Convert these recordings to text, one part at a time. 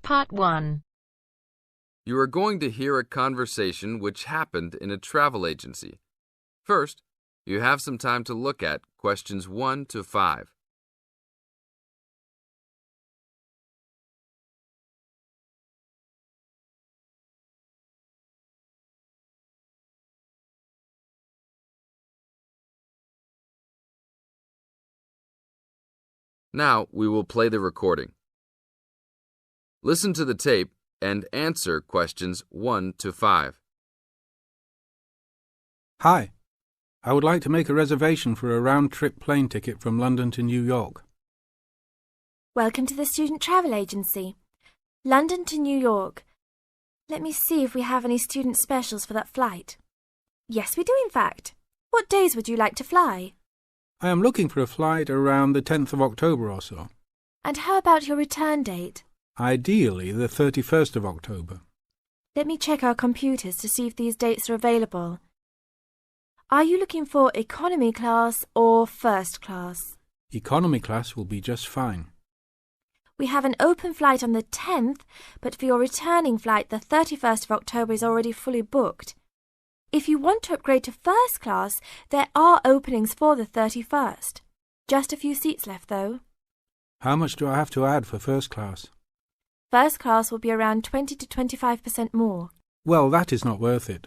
Part 1. You are going to hear a conversation which happened in a travel agency. First, you have some time to look at questions 1 to 5. Now we will play the recording. Listen to the tape and answer questions 1 to 5. Hi, I would like to make a reservation for a round-trip plane ticket from London to New York. Welcome to the Student Travel Agency. London to New York. Let me see if we have any student specials for that flight. Yes, we do in fact. What days would you like to fly? I am looking for a flight around the 10th of October or so. And how about your return date? Ideally, the 31st of October. Let me check our computers to see if these dates are available. Are you looking for economy class or first class? Economy class will be just fine. We have an open flight on the 10th, but for your returning flight, the 31st of October is already fully booked. If you want to upgrade to first class, there are openings for the 31st. Just a few seats left, though. How much do I have to add for first class? First class will be around 20 to 25% more. Well, that is not worth it.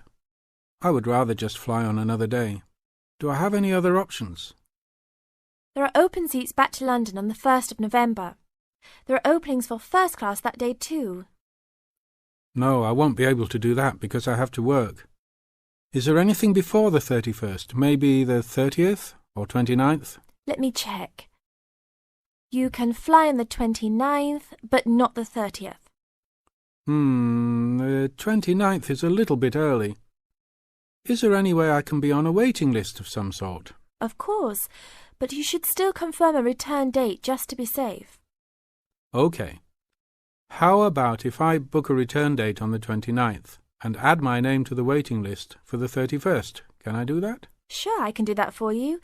I would rather just fly on another day. Do I have any other options? There are open seats back to London on the 1st of November. There are openings for first class that day too. No, I won't be able to do that because I have to work. Is there anything before the 31st? Maybe the 30th or 29th? Let me check. You can fly on the 29th, but not the 30th. The 29th is a little bit early. Is there any way I can be on a waiting list of some sort? Of course, but you should still confirm a return date just to be safe. OK. How about if I book a return date on the 29th and add my name to the waiting list for the 31st? Can I do that? Sure, I can do that for you.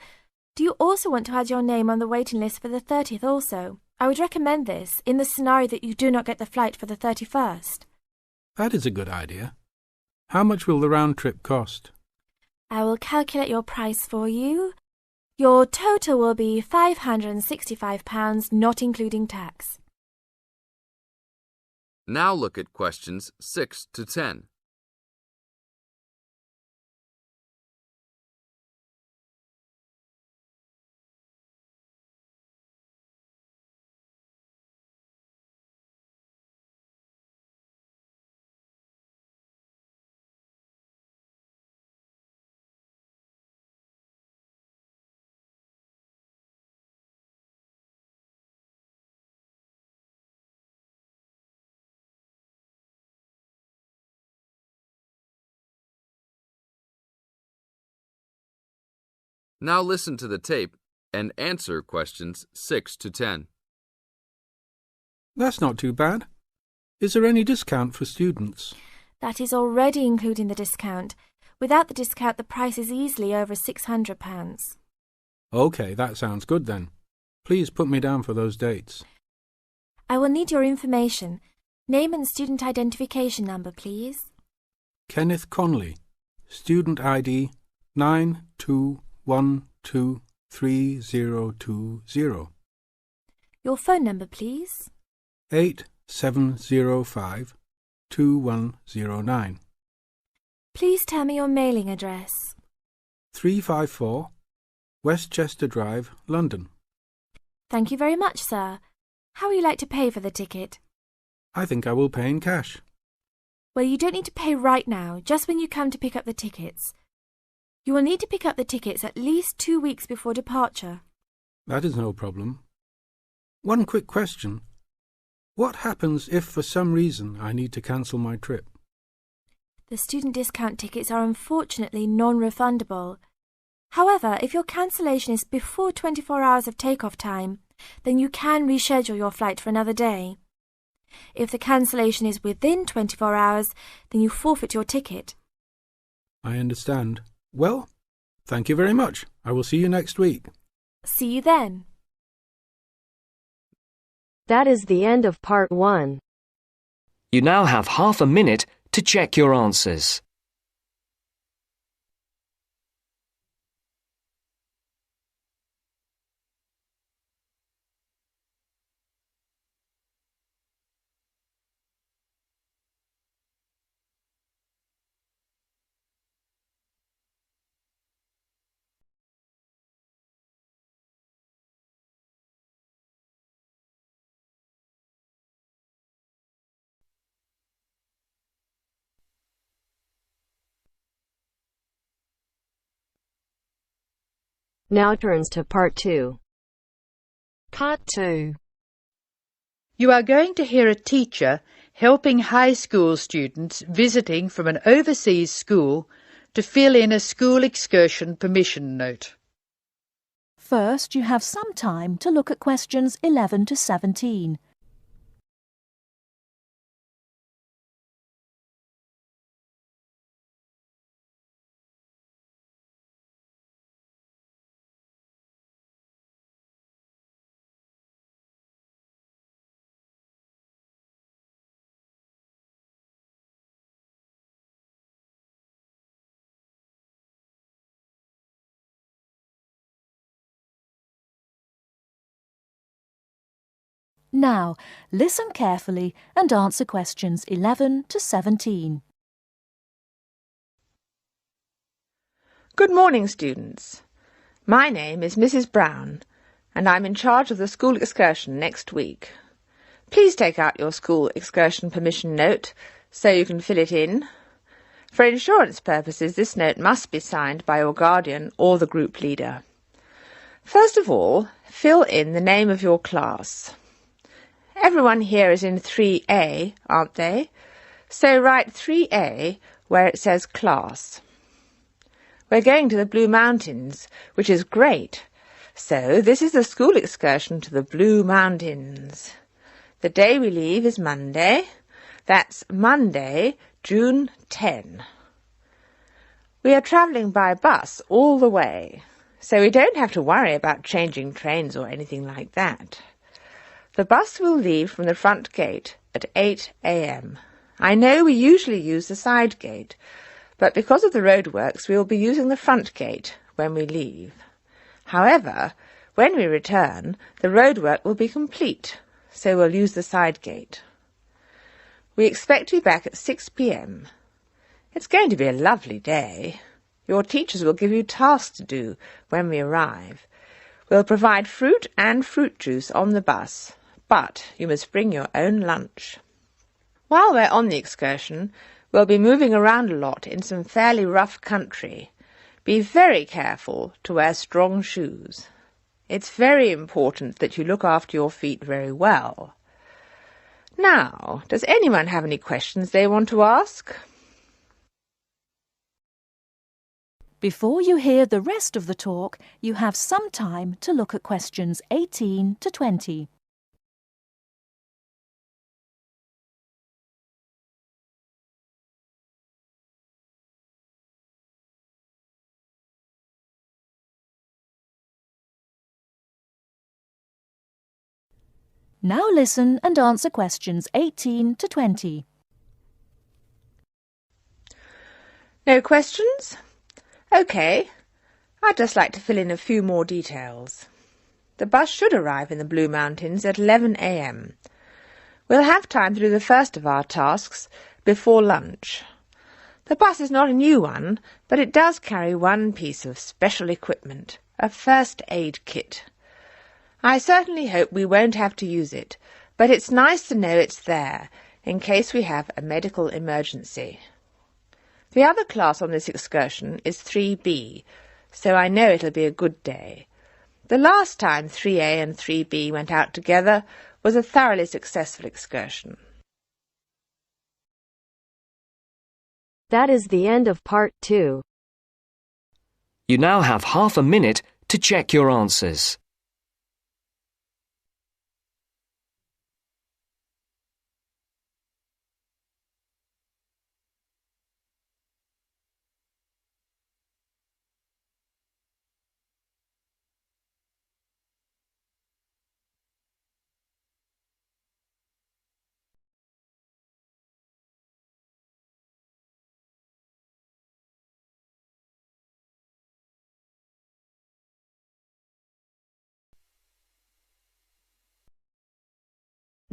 Do you also want to add your name on the waiting list for the 30th also? I would recommend this in the scenario that you do not get the flight for the 31st. That is a good idea. How much will the round trip cost? I will calculate your price for you. Your total will be £565, not including tax. Now look at questions 6 to 10. Now listen to the tape and answer questions 6 to 10. That's not too bad. Is there any discount for students? That is already including the discount. Without the discount, the price is easily over £600. OK, that sounds good then. Please put me down for those dates. I will need your information. Name and student identification number, please. Kenneth Conley, student ID 92123020. Your phone number, please. 87052109. Please tell me your mailing address. 354 Westchester Drive, London. Thank you very much, sir. How would you like to pay for the ticket? I think I will pay in cash. Well, you don't need to pay right now, just when you come to pick up the tickets. You will need to pick up the tickets at least 2 weeks before departure. That is no problem. One quick question. What happens if for some reason I need to cancel my trip? The student discount tickets are unfortunately non-refundable. However, if your cancellation is before 24 hours of takeoff time, then you can reschedule your flight for another day. If the cancellation is within 24 hours, then you forfeit your ticket. I understand. Well, thank you very much. I will see you next week. See you then. That is the end of part 1. You now have half a minute to check your answers. Now turns to Part 2. Part 2. You are going to hear a teacher helping high school students visiting from an overseas school to fill in a school excursion permission note. First, you have some time to look at questions 11 to 17. Now, listen carefully and answer questions 11 to 17. Good morning, students. My name is Mrs. Brown, and I'm in charge of the school excursion next week. Please take out your school excursion permission note so you can fill it in. For insurance purposes, this note must be signed by your guardian or the group leader. First of all, fill in the name of your class. Everyone here is in 3A, aren't they? So write 3A where it says class. We're going to the Blue Mountains, which is great. So this is the school excursion to the Blue Mountains. The day we leave is Monday. That's Monday, June 10. We are travelling by bus all the way, so we don't have to worry about changing trains or anything like that. The bus will leave from the front gate at 8 a.m. I know we usually use the side gate, but because of the roadworks we will be using the front gate when we leave. However, when we return, the roadwork will be complete, so we'll use the side gate. We expect to be back at 6 p.m. It's going to be a lovely day. Your teachers will give you tasks to do when we arrive. We'll provide fruit and fruit juice on the bus, but you must bring your own lunch. While we're on the excursion, we'll be moving around a lot in some fairly rough country. Be very careful to wear strong shoes. It's very important that you look after your feet very well. Now, does anyone have any questions they want to ask? Before you hear the rest of the talk, you have some time to look at questions 18 to 20. Now listen and answer questions 18 to 20. No questions? OK. I'd just like to fill in a few more details. The bus should arrive in the Blue Mountains at 11 a.m. We'll have time to do the first of our tasks before lunch. The bus is not a new one, but it does carry one piece of special equipment, a first aid kit. I certainly hope we won't have to use it, but it's nice to know it's there, in case we have a medical emergency. The other class on this excursion is 3B, so I know it'll be a good day. The last time 3A and 3B went out together was a thoroughly successful excursion. That is the end of Part 2. You now have half a minute to check your answers.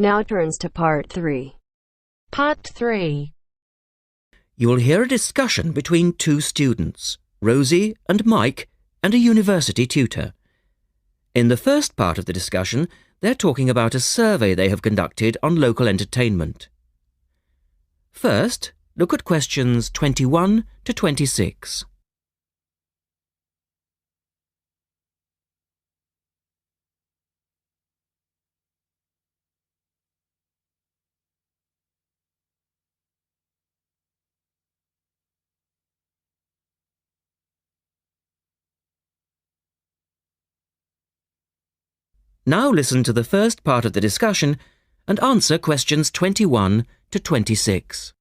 Now turns to part 3. Part 3. You will hear a discussion between two students, Rosie and Mike, and a university tutor. In the first part of the discussion, they're talking about a survey they have conducted on local entertainment. First, look at questions 21 to 26. Now listen to the first part of the discussion and answer questions 21 to 26.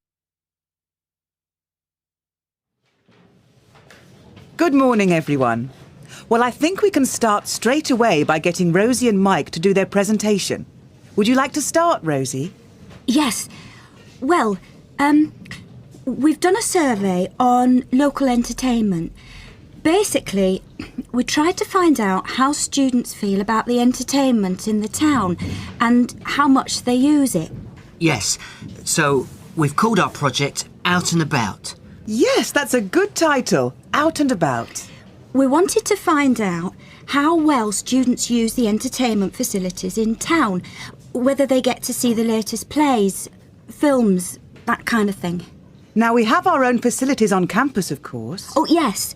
Good morning, everyone. Well, I think we can start straight away by getting Rosie and Mike to do their presentation. Would you like to start, Rosie? Yes. Well, we've done a survey on local entertainment. Basically, we tried to find out how students feel about the entertainment in the town and how much they use it. Yes, so we've called our project Out and About. Yes, that's a good title, Out and About. We wanted to find out how well students use the entertainment facilities in town, whether they get to see the latest plays, films, that kind of thing. Now, we have our own facilities on campus, of course. Oh, yes.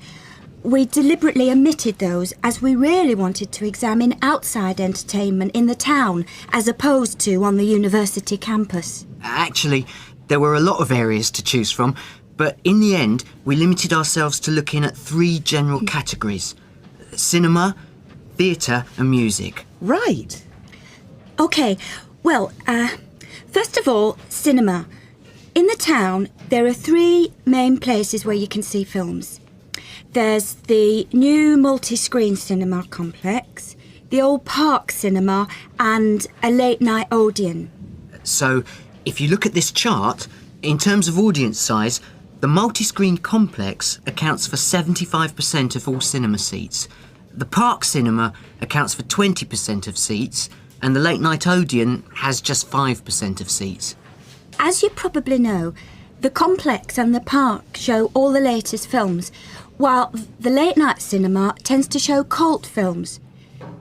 We deliberately omitted those as we really wanted to examine outside entertainment in the town as opposed to on the university campus. Actually, there were a lot of areas to choose from, but in the end, we limited ourselves to looking at 3 general categories: cinema, theatre and music. Right. OK, well, first of all, cinema. In the town, there are 3 main places where you can see films. There's the new multi-screen cinema complex, the old Park Cinema and a late-night Odeon. So, if you look at this chart, in terms of audience size, the multi-screen complex accounts for 75% of all cinema seats. The Park Cinema accounts for 20% of seats, and the late-night Odeon has just 5% of seats. As you probably know, the complex and the park show all the latest films, while the late-night cinema tends to show cult films.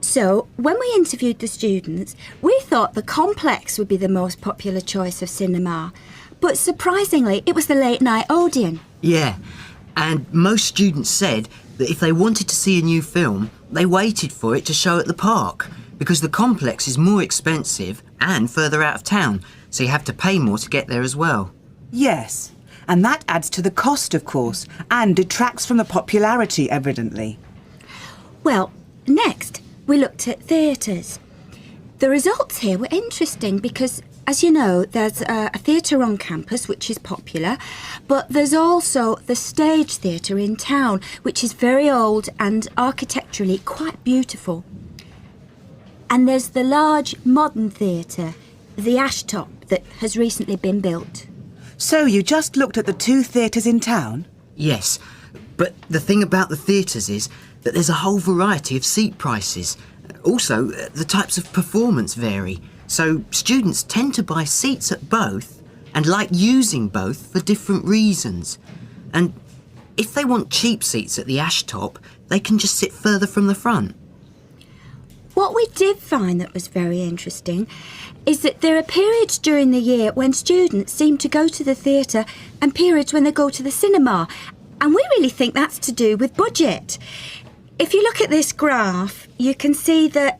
So, when we interviewed the students, we thought the complex would be the most popular choice of cinema. But surprisingly, it was the late-night Odeon. Yeah, and most students said that if they wanted to see a new film, they waited for it to show at the park, because the complex is more expensive and further out of town, so you have to pay more to get there as well. Yes, and that adds to the cost, of course, and detracts from the popularity, evidently. Well, next, we looked at theatres. The results here were interesting because, as you know, there's a theatre on campus which is popular, but there's also the Stage Theatre in town, which is very old and architecturally quite beautiful. And there's the large modern theatre, the Ashtop, that has recently been built. So you just looked at the 2 theatres in town? Yes, but the thing about the theatres is that there's a whole variety of seat prices. Also, the types of performance vary, so students tend to buy seats at both and like using both for different reasons. And if they want cheap seats at the Ashtop, they can just sit further from the front. What we did find that was very interesting is that there are periods during the year when students seem to go to the theatre and periods when they go to the cinema. And we really think that's to do with budget. If you look at this graph, you can see that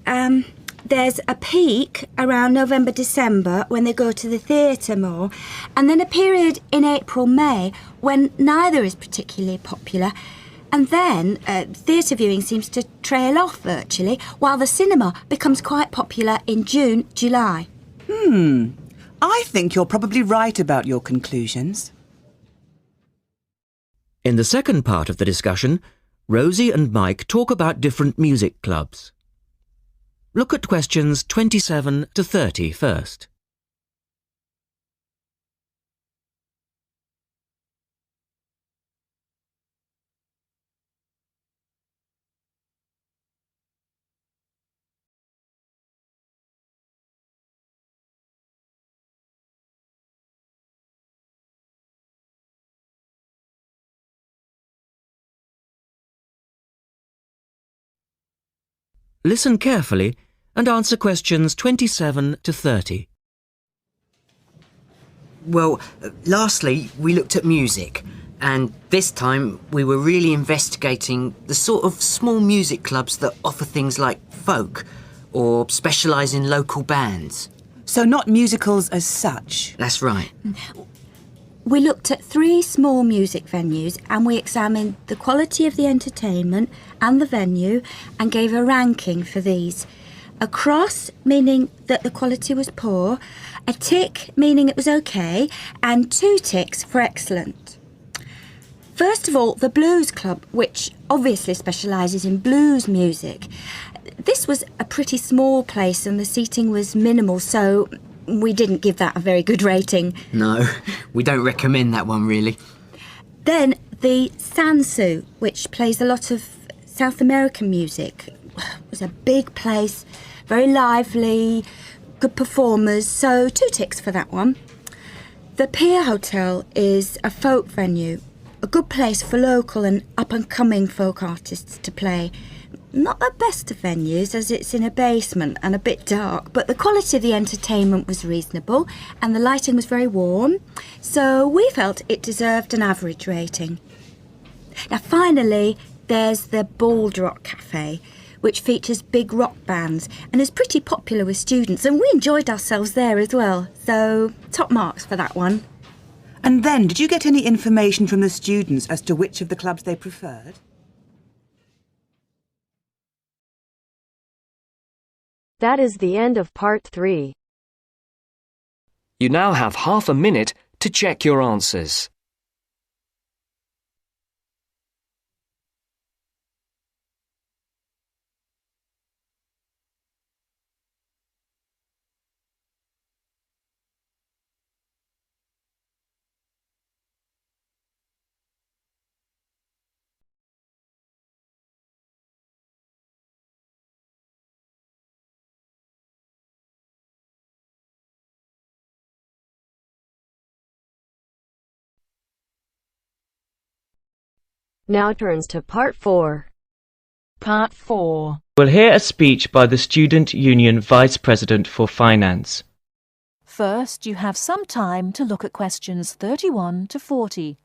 there's a peak around November, December when they go to the theatre more, and then a period in April, May when neither is particularly popular. And then theatre viewing seems to trail off virtually, while the cinema becomes quite popular in June, July. I think you're probably right about your conclusions. In the second part of the discussion, Rosie and Mike talk about different music clubs. Look at questions 27 to 30 first. listen carefully and answer questions 27 to 30. Well, lastly, we looked at music, and this time we were really investigating the sort of small music clubs that offer things like folk or specialise in local bands. So not musicals as such? That's right. We looked at 3 small music venues and we examined the quality of the entertainment and the venue and gave a ranking for these. A cross, meaning that the quality was poor, a tick, meaning it was okay, and 2 ticks for excellent. First of all, the Blues Club, which obviously specialises in blues music. This was a pretty small place and the seating was minimal, so we didn't give that a very good rating. No, we don't recommend that one, really. Then the Sansu, which plays a lot of South American music. It was a big place, very lively, good performers, so 2 ticks for that one. The Pier Hotel is a folk venue, a good place for local and up-and-coming folk artists to play. Not the best of venues, as it's in a basement and a bit dark, but the quality of the entertainment was reasonable and the lighting was very warm, so we felt it deserved an average rating. Now finally, there's the Bald Rock Cafe, which features big rock bands and is pretty popular with students, and we enjoyed ourselves there as well, so top marks for that one. And then, did you get any information from the students as to which of the clubs they preferred? That is the end of part 3. You now have half a minute to check your answers. Now turns to part 4. Part 4. We'll hear a speech by the Student Union Vice President for Finance. First, you have some time to look at questions 31 to 40.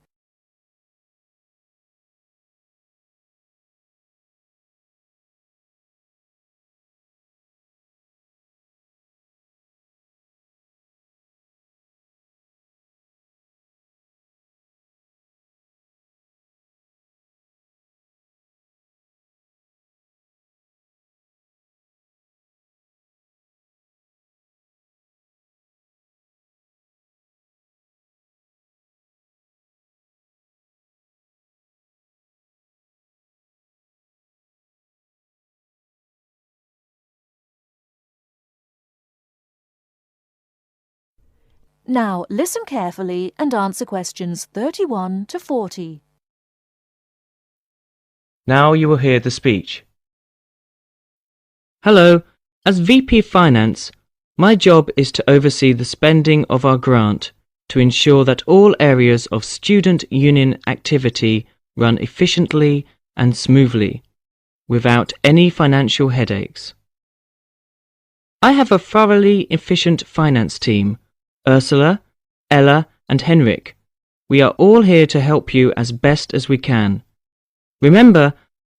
Now listen carefully and answer questions 31 to 40. Now you will hear the speech. Hello, as VP of Finance, my job is to oversee the spending of our grant to ensure that all areas of student union activity run efficiently and smoothly, without any financial headaches. I have a thoroughly efficient finance team. Ursula, Ella and Henrik. We are all here to help you as best as we can. Remember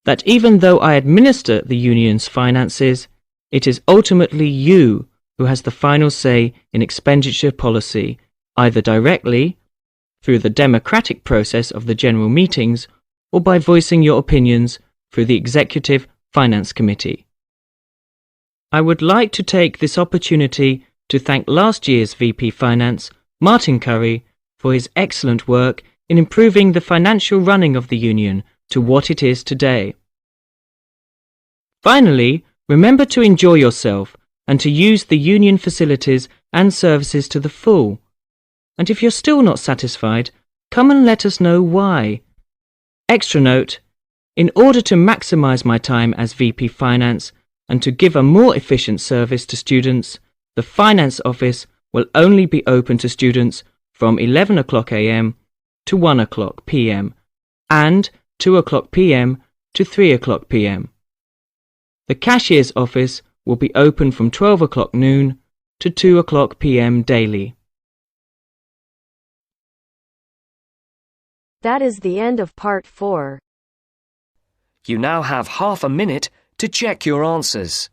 that even though I administer the union's finances, it is ultimately you who has the final say in expenditure policy, either directly, through the democratic process of the general meetings, or by voicing your opinions through the Executive Finance Committee. I would like to take this opportunity to thank last year's VP Finance, Martin Curry, for his excellent work in improving the financial running of the union to what it is today. Finally, remember to enjoy yourself and to use the union facilities and services to the full. And if you're still not satisfied, come and let us know why. Extra note, in order to maximise my time as VP Finance and to give a more efficient service to students, the Finance Office will only be open to students from 11 o'clock a.m. to 1 o'clock p.m. and 2 o'clock p.m. to 3 o'clock p.m. The cashier's office will be open from 12 o'clock noon to 2 o'clock p.m. daily. That is the end of part 4. You now have half a minute to check your answers.